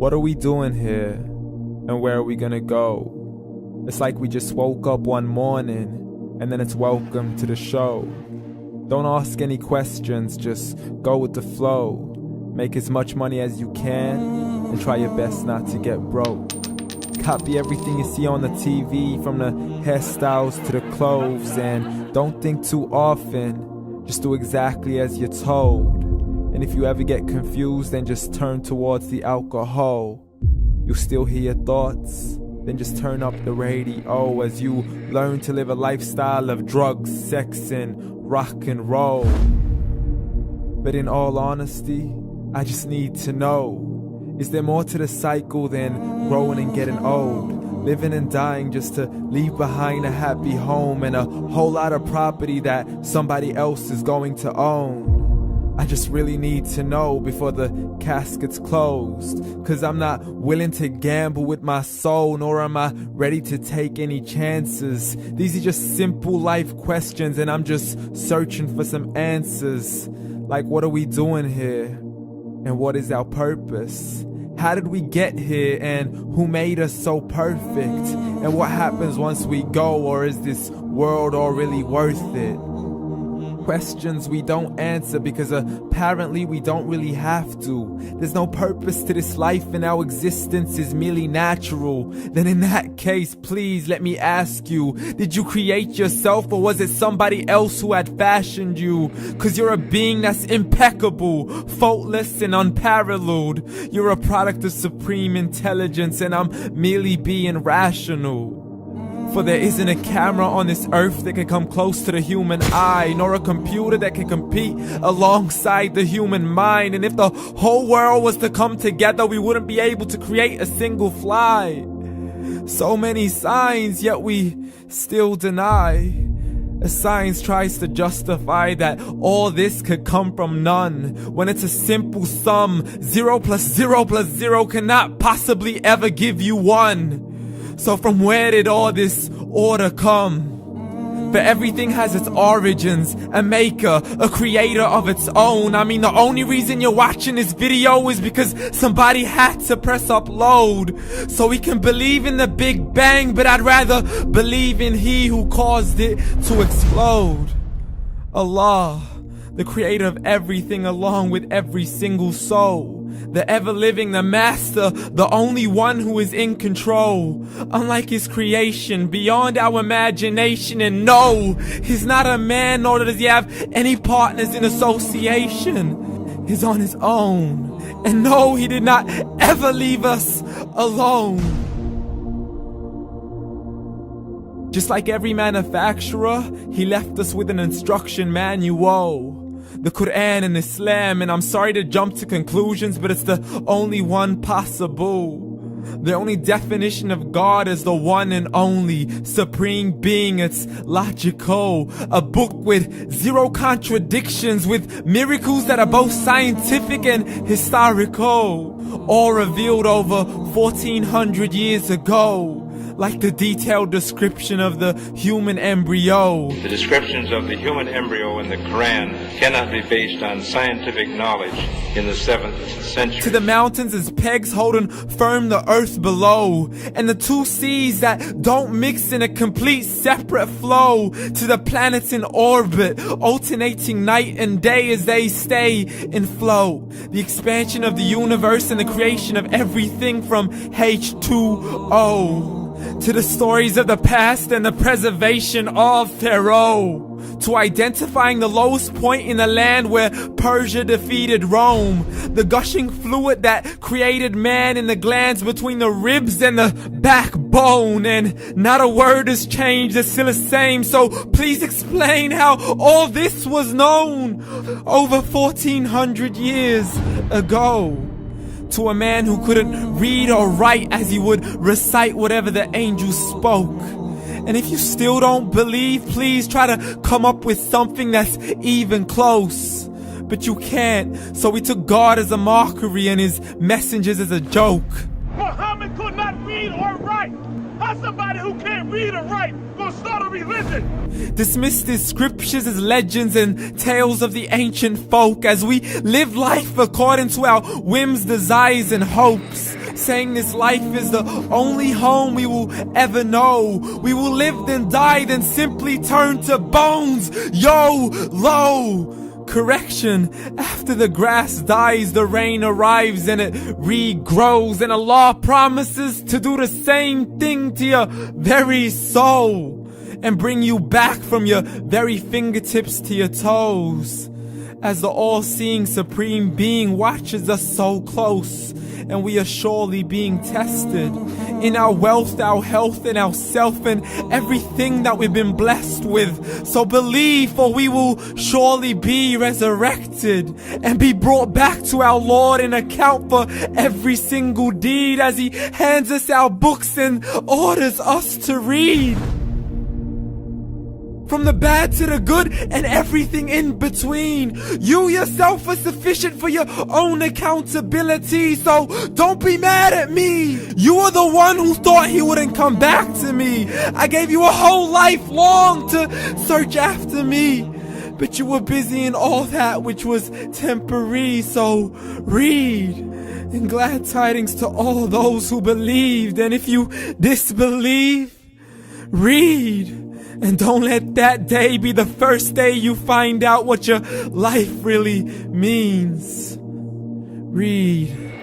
What are we doing here? And where are we gonna go? It's like we just woke up one morning and then it's welcome to the show. Don't ask any questions, just go with the flow. Make as much money as you can and try your best not to get broke. Copy everything you see on the TV, from the hairstyles to the clothes, and don't think too often, just do exactly as you're told. And if you ever get confused, then just turn towards the alcohol. You'll still hear your thoughts, then just turn up the radio as you learn to live a lifestyle of drugs, sex, and rock and roll. But in all honesty, I just need to know, is there more to the cycle than growing and getting old? Living and dying just to leave behind a happy home and a whole lot of property that somebody else is going to own. I just really need to know before the casket's closed, 'cause I'm not willing to gamble with my soul, nor am I ready to take any chances. These are just simple life questions and I'm just searching for some answers. Like, what are we doing here? And what is our purpose? How did we get here, and who made us so perfect? And what happens once we go, or is this world all really worth it? Questions we don't answer because apparently we don't really have to. There's no purpose to this life and our existence is merely natural. Then in that case, please let me ask you, did you create yourself, or was it somebody else who had fashioned you? 'Cause you're a being that's impeccable, faultless and unparalleled. You're a product of supreme intelligence and I'm merely being rational. For there isn't a camera on this earth that can come close to the human eye, nor a computer that can compete alongside the human mind. And if the whole world was to come together, we wouldn't be able to create a single fly. So many signs, yet we still deny. As science tries to justify that all this could come from none, when it's a simple sum. 0 plus 0 plus 0 cannot possibly ever give you 1. So from where did all this order come? For everything has its origins, a maker, a creator of its own. I mean, the only reason you're watching this video is because somebody had to press upload. So we can believe in the Big Bang, but I'd rather believe in He who caused it to explode. Allah, the creator of everything along with every single soul. The ever-living, the master, the only one who is in control. Unlike his creation, beyond our imagination. And no, he's not a man, nor does he have any partners in association. He's on his own. And no, he did not ever leave us alone. Just like every manufacturer, he left us with an instruction manual. The Quran and Islam, and I'm sorry to jump to conclusions, but it's the only one possible. The only definition of God is the one and only supreme being. It's logical, a book with 0 contradictions, with miracles that are both scientific and historical, all revealed over 1400 years ago. Like the detailed description of the human embryo. The descriptions of the human embryo in the Quran cannot be based on scientific knowledge in the 7th century. To the mountains as pegs holding firm the earth below, and the 2 seas that don't mix in a complete separate flow. To the planets in orbit, alternating night and day as they stay in flow. The expansion of the universe and the creation of everything from H2O. To the stories of the past and the preservation of Pharaoh. To identifying the lowest point in the land where Persia defeated Rome. The gushing fluid that created man in the glands between the ribs and the backbone. And not a word has changed, it's still the same. So please explain how all this was known over 1400 years ago. To a man who couldn't read or write, as he would recite whatever the angels spoke. And if you still don't believe, please try to come up with something that's even close. But you can't, so we took God as a mockery and his messengers as a joke. Muhammad could not read or write. How somebody who can't read or write gonna start a religion? Dismissed his scriptures as legends and tales of the ancient folk, as we live life according to our whims, desires, and hopes. saying this life is the only home we will ever know. We will live then die, then simply turn to bones. YOLO! Correction, after the grass dies, the rain arrives and it regrows, and Allah promises to do the same thing to your very soul and bring you back from your very fingertips to your toes, as the all-seeing supreme being watches us so close, and we are surely being tested in our wealth, our health, and our self, and everything that we've been blessed with. So believe, for we will surely be resurrected and be brought back to our Lord and account for every single deed, as He hands us our books and orders us to read. From the bad to the good and everything in between. You yourself are sufficient for your own accountability, so don't be mad at me. You are the one who thought He wouldn't come back to me. I gave you a whole life long to search after me, but you were busy in all that which was temporary. So read, and glad tidings to all those who believed. And if you disbelieve, read. And don't let that day be the first day you find out what your life really means. Read.